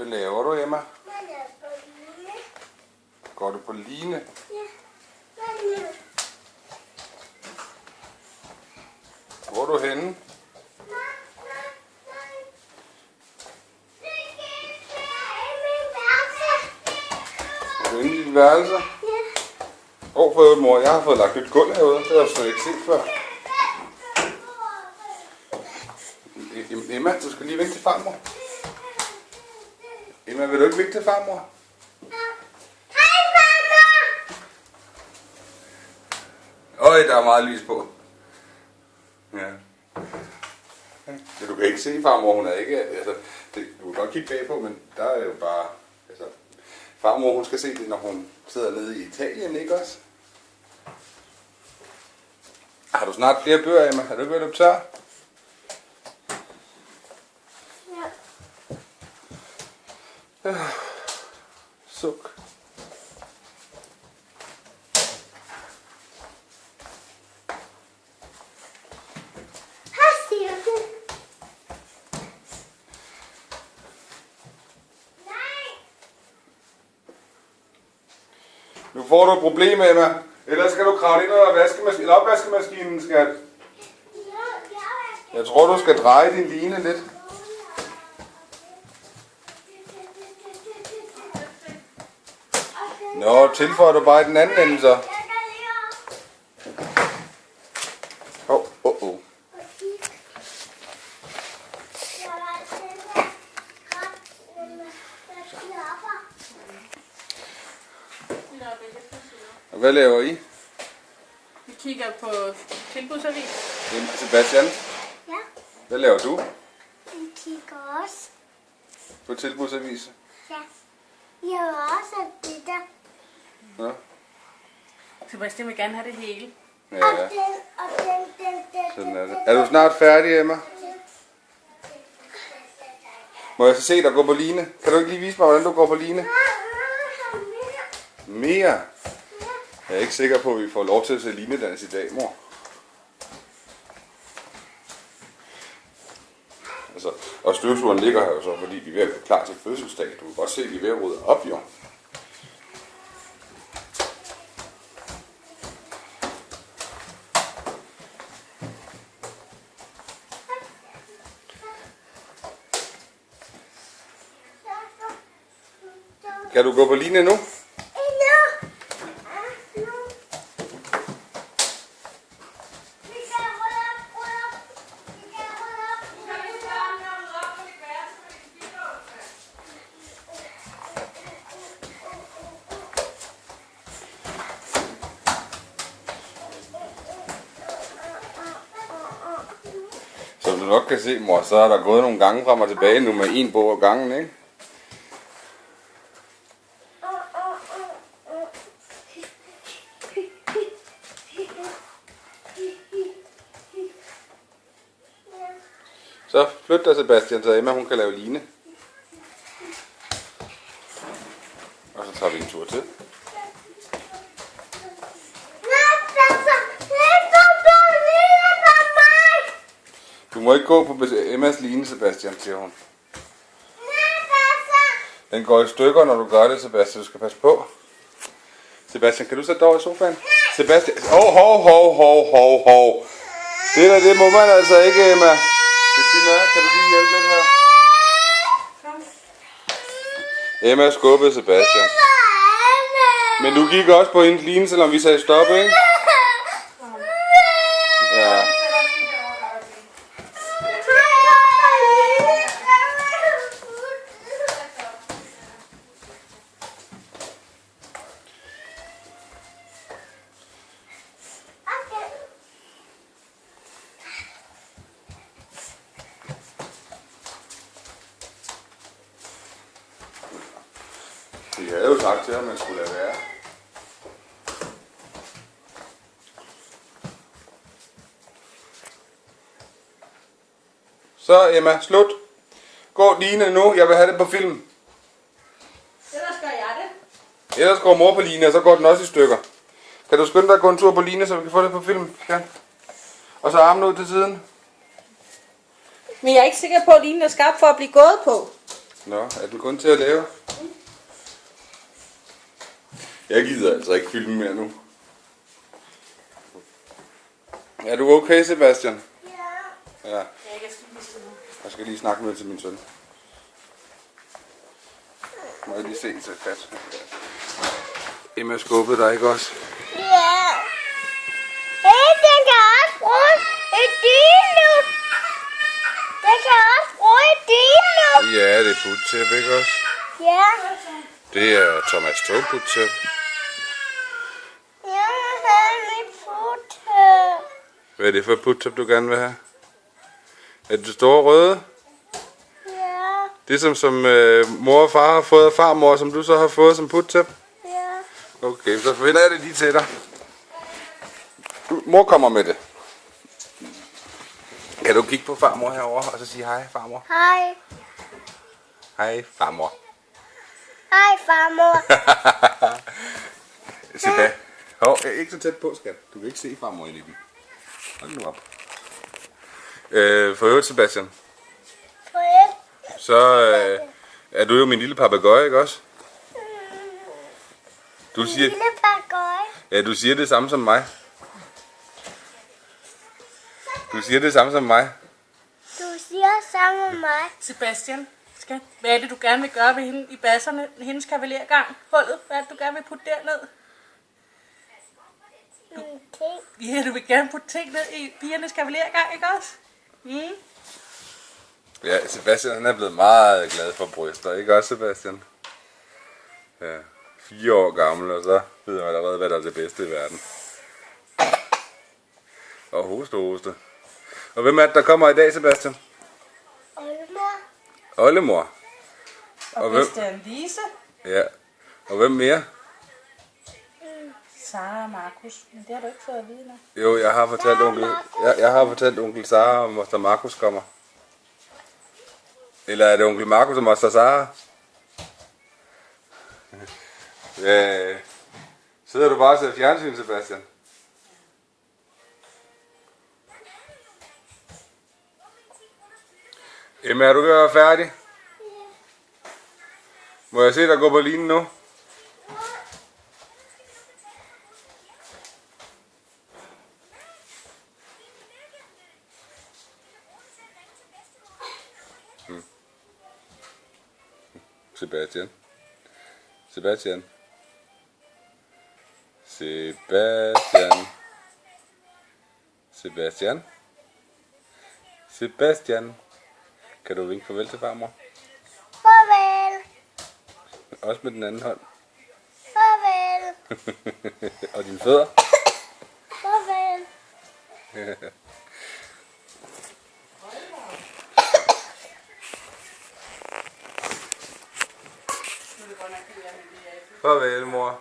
Hvad laver du, Emma? Jeg laver på Line. Går du på line? Ja. Line. Hvor er du henne? Nej. Det er min værelse. Er du inde i dit værelse? Ja. For mor, jeg har fået lagt et gulv herude. Det har jeg slet ikke set før. Emma, du skal lige væk til farmor. Emma, vil du ikke væk til farmor? Hej, farmor! Øj, der er meget lys på. Ja. Ja, du kan ikke se farmor, hun er ikke, altså, du kan godt kigge bagpå, men der er jo bare, altså, farmor, hun skal se det, når hun sidder nede i Italien, ikke også? Har du snart flere bøger, Emma? Har du ikke været op tør? Ja. Suk. Hej, Stine. Nej. Nu får du et problem, Emma. Ellers skal du kravle ind under opvaskemaskinen, skat. Jeg tror, du skal dreje din line lidt. Nå, tilføjer du bare i den anden ende, så. Og hvad laver I? Vi kigger på tilbudsavis. Sebastian, Ja, hvad laver du vi kigger også. på tilbudsavis? Ja. Jeg har også det der. Ja. Sebastian vil gerne have det hele. Ja, Og den. sådan er det. Er du snart færdig, Emma? Må jeg så se dig gå på line? Kan du ikke lige vise mig, hvordan du går på line? Mere? Jeg er ikke sikker på, at vi får lov til at se linedans i dag, mor. Altså, og støvsugeren ligger her jo så, fordi vi er ved at være klar til fødselsdag. Du kan godt se, at vi er ved at rydde op, jo. Kan du gå på line nu? Som du nok kan se, mor, så er der gået nogle gange frem og tilbage nu med en bog ad gangen, ikke? Så flyt dig, Sebastian, så Emma hun kan lave line. Og så tager vi en tur til. Du må ikke gå på Emmas line, Sebastian, siger hun. Den går i stykker, når du gør det, Sebastian. Du skal passe på. Sebastian, kan du sætte dig over i sofaen? Sebastian, hov. Det der, det må man altså ikke, Emma. Bettina, kan du lige hjælpe lidt her? Emma skubbede Sebastian. Men du gik også på hendes line, selvom vi sagde stop, ikke? Ja. De havde jo sagt til, at man skulle lade være. Så Emma, slut. Gå Line nu, jeg vil have det på film. Ellers gør jeg det. Ellers går mor på Line, og så går den også i stykker. Kan du skynde dig at gå en tur på Line, så vi kan få det på film? Ja. Og så armen ud til siden. Men jeg er ikke sikker på, at linen er skarp for at blive gået på. Nå, er den kun til at lave? Jeg gider altså ikke filme mere nu. Er du okay, Sebastian? Ja. Ja. Ja, jeg skal lige se nu. Jeg skal lige snakke med til min søn. Må jeg lige se til fat. Emma skubbede dig, ikke også? Ja. Hey, den kan også bruge et dino. Den kan også bruge et dino. Ja, det er puttæp, ikke også? Ja. Det er Thomas Tog puttæp. Jeg vil have mit putte. Hvad er det for puttæp, du gerne vil have? Er det store røde? Ja. Det som mor og far har fået af farmor, som du så har fået som puttæp? Ja. Okay, så finder jeg det lige til dig. Mor kommer med det. Kan du kigge på farmor herovre og så sige hej, farmor? Hej. Hej, farmor. Hej, farmor. Sebastian. Hov, ikke så tæt på, skat. Du kan ikke se farmor i den. Hold nu op. For øvrigt, Sebastian, så er du jo min lille papegøje, ikke også? Du siger, Lille papegøje. ja, du siger det samme som mig. Du siger det samme som mig. Du siger sammen med mig. Sebastian, hvad er det, du gerne vil gøre ved hende i basserne, hendes kavalergang? Hullet, hvad er det, du gerne vil putte derned? Okay. Ja, du vil gerne putte ting ned i pigernes kavalergang, ikke også? Mm. Ja, Sebastian han er blevet meget glad for bryster, ikke også, Sebastian? Ja, 4 år gammel, og så ved han allerede, hvad der er det bedste i verden. Og hoste. Og hvem er det, der kommer i dag, Sebastian? Oldemor. Oldemor. Og hvem? Christian Lise, Ja. Og hvem mere? Sara og Markus. Men det har du ikke fået at vide nu. Jo, jeg har fortalt onkel Sara, om moster Markus kommer. Eller er det onkel Markus og moster Sara? Ja. Sidder du bare og ser fjernsyn, Sebastian? Emma, er du ved at være færdig? Må jeg se dig gå på linen nu? Sebastian. Sebastian. Sebastian. Sebastian. Sebastian. Kan du vinke farvel til farmor? Farvel. Også med den anden hånd. Farvel. Og dine fødder. Farvel. Nu er det godt nok, at jeg er med. Farvel, mor.